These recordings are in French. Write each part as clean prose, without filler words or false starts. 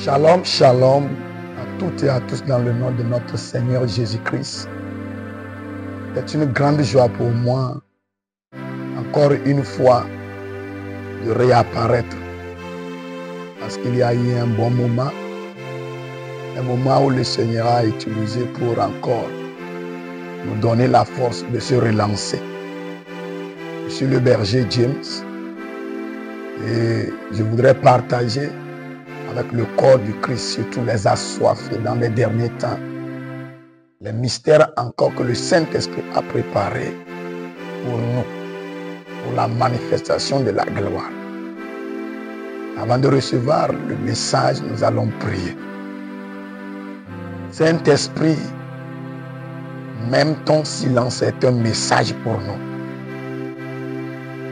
Shalom, shalom à toutes et à tous dans le nom de notre Seigneur Jésus-Christ. C'est une grande joie pour moi, encore une fois, de réapparaître. Parce qu'il y a eu un bon moment où le Seigneur a utilisé pour encore nous donner la force de se relancer. Je suis le berger James et je voudrais partager avec le corps du Christ, surtout les assoiffés dans les derniers temps, les mystères encore que le Saint-Esprit a préparés pour nous, pour la manifestation de la gloire. Avant de recevoir le message, nous allons prier. Saint-Esprit, même ton silence est un message pour nous.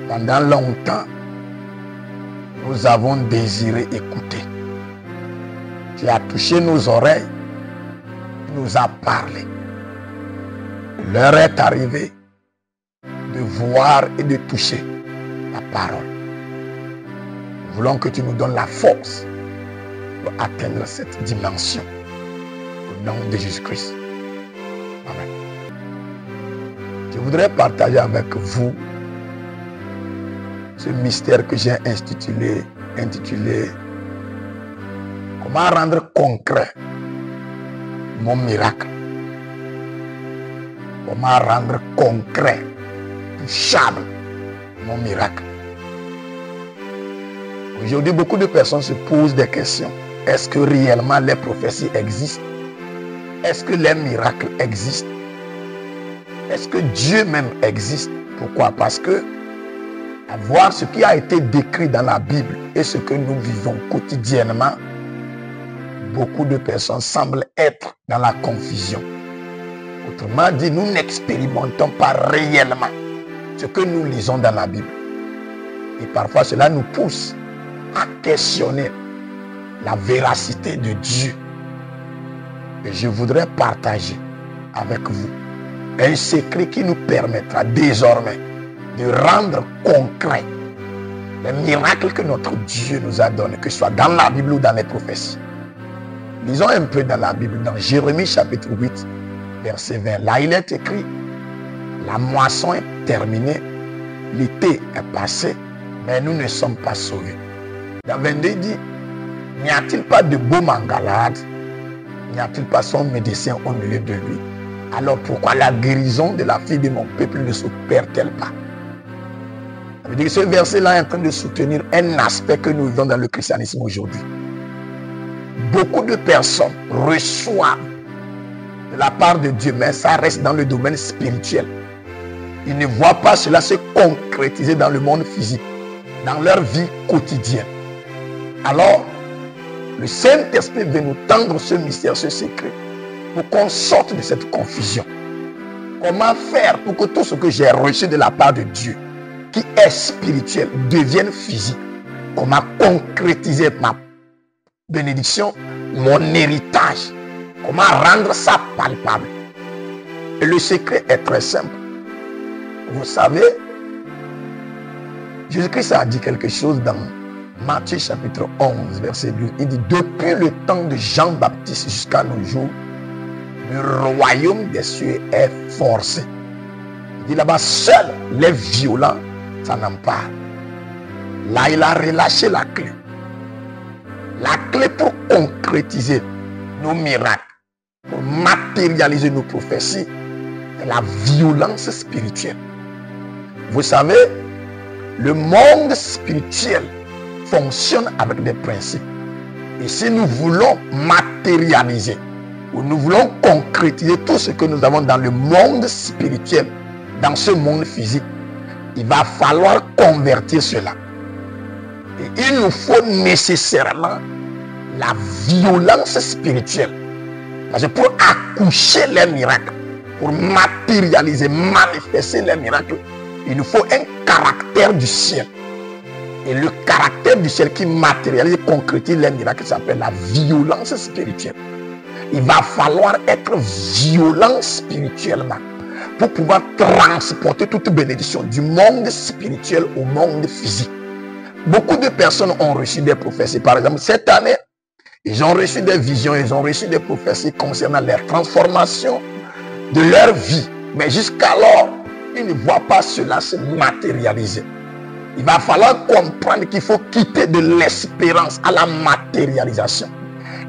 Pendant longtemps, nous avons désiré écouter. Tu as touché nos oreilles, tu nous as parlé. L'heure est arrivée de voir et de toucher ta parole. Nous voulons que tu nous donnes la force pour atteindre cette dimension. Au nom de Jésus-Christ. Amen. Je voudrais partager avec vous ce mystère que j'ai intitulé comment rendre concret mon miracle. Comment rendre concret, touchable mon miracle. Aujourd'hui, beaucoup de personnes se posent des questions. Est-ce que réellement les prophéties existent? Est-ce que les miracles existent? Est-ce que Dieu même existe? Pourquoi? Parce que à voir ce qui a été décrit dans la Bible et ce que nous vivons quotidiennement, beaucoup de personnes semblent être dans la confusion. Autrement dit, nous n'expérimentons pas réellement ce que nous lisons dans la Bible. Et parfois, cela nous pousse à questionner la véracité de Dieu. Et je voudrais partager avec vous un secret qui nous permettra désormais de rendre concret les miracles que notre Dieu nous a donnés, que ce soit dans la Bible ou dans les prophéties. Lisons un peu dans la Bible, dans Jérémie chapitre 8, verset 20. Là, il est écrit, la moisson est terminée, l'été est passé, mais nous ne sommes pas sauvés. Dans 22, il dit, n'y a-t-il pas de baume en Galade? N'y a-t-il pas son médecin au milieu de lui? Alors pourquoi la guérison de la fille de mon peuple ne s'opère-t-elle pas? Ça veut dire que ce verset-là est en train de soutenir un aspect que nous vivons dans le christianisme aujourd'hui. Beaucoup de personnes reçoivent de la part de Dieu, mais ça reste dans le domaine spirituel. Ils ne voient pas cela se concrétiser dans le monde physique, dans leur vie quotidienne. Alors, le Saint-Esprit veut nous tendre ce mystère, ce secret, pour qu'on sorte de cette confusion. Comment faire pour que tout ce que j'ai reçu de la part de Dieu, qui est spirituel, devienne physique? Comment concrétiser ma bénédiction, mon héritage? Comment rendre ça palpable? Et le secret est très simple. Vous savez, Jésus-Christ a dit quelque chose dans Matthieu chapitre 11, verset 12. Il dit, depuis le temps de Jean-Baptiste jusqu'à nos jours, le royaume des cieux est forcé. Il dit là-bas, seuls les violents s'en emparent. Là, il a relâché la clé. La clé pour concrétiser nos miracles, pour matérialiser nos prophéties, c'est la violence spirituelle. Vous savez, le monde spirituel fonctionne avec des principes. Et si nous voulons matérialiser, ou nous voulons concrétiser tout ce que nous avons dans le monde spirituel, dans ce monde physique, il va falloir convertir cela. Et il nous faut nécessairement la violence spirituelle. Parce que pour accoucher les miracles, pour matérialiser, manifester les miracles, il nous faut un caractère du ciel. Et le caractère du ciel qui matérialise et concrétise les miracles s'appelle la violence spirituelle. Il va falloir être violent spirituellement pour pouvoir transporter toute bénédiction du monde spirituel au monde physique. Beaucoup de personnes ont reçu des prophéties. Par exemple, cette année, Ils ont reçu des visions, ils ont reçu des prophéties concernant leur transformation de leur vie. Mais jusqu'alors, ils ne voient pas cela se matérialiser. Il va falloir comprendre qu'il faut quitter de l'espérance à la matérialisation.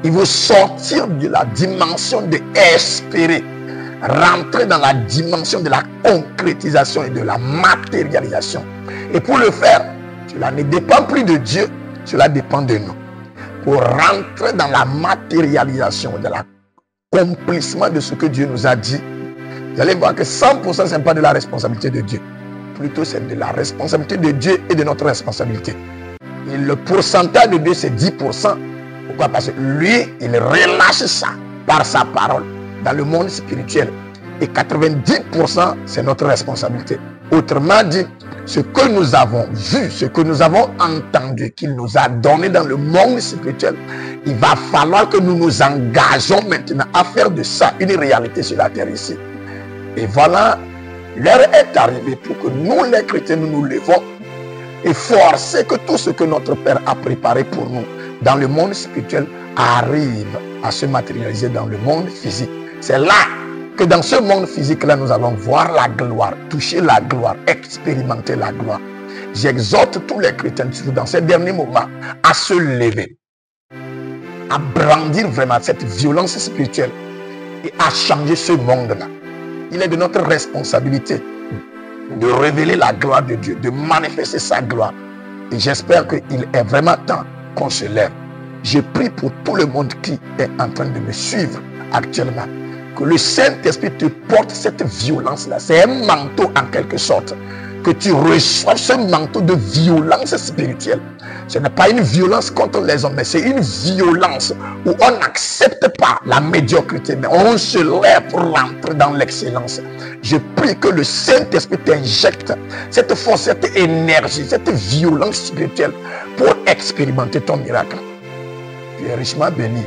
Il faut sortir de la dimension de espérer, rentrer dans la dimension de la concrétisation et de la matérialisation. Et pour le faire, cela ne dépend plus de Dieu, cela dépend de nous. Pour rentrer dans la matérialisation, de l'accomplissement de ce que Dieu nous a dit, vous allez voir que 100% ce n'est pas de la responsabilité de Dieu. Plutôt c'est de la responsabilité de Dieu et de notre responsabilité. Et le pourcentage de Dieu c'est 10%. Pourquoi? Parce que lui, il relâche ça par sa parole dans le monde spirituel. Et 90% c'est notre responsabilité. Autrement dit, ce que nous avons vu, ce que nous avons entendu, qu'il nous a donné dans le monde spirituel, il va falloir que nous nous engageons maintenant à faire de ça une réalité sur la terre ici. Et voilà, l'heure est arrivée pour que nous, les chrétiens, nous nous levons et forcer que tout ce que notre Père a préparé pour nous dans le monde spirituel arrive à se matérialiser dans le monde physique. C'est là que dans ce monde physique-là, nous allons voir la gloire, toucher la gloire, expérimenter la gloire. J'exhorte tous les chrétiens, surtout dans ces derniers moments, à se lever, à brandir vraiment cette violence spirituelle et à changer ce monde-là. Il est de notre responsabilité de révéler la gloire de Dieu, de manifester sa gloire. Et j'espère qu'il est vraiment temps qu'on se lève. Je prie pour tout le monde qui est en train de me suivre actuellement. Que le Saint-Esprit te porte cette violence-là. C'est un manteau en quelque sorte. Que tu reçois ce manteau de violence spirituelle. Ce n'est pas une violence contre les hommes, mais c'est une violence où on n'accepte pas la médiocrité, mais on se lève pour rentrer dans l'excellence. Je prie que le Saint-Esprit t'injecte cette force, cette énergie, cette violence spirituelle pour expérimenter ton miracle. Tu es richement béni.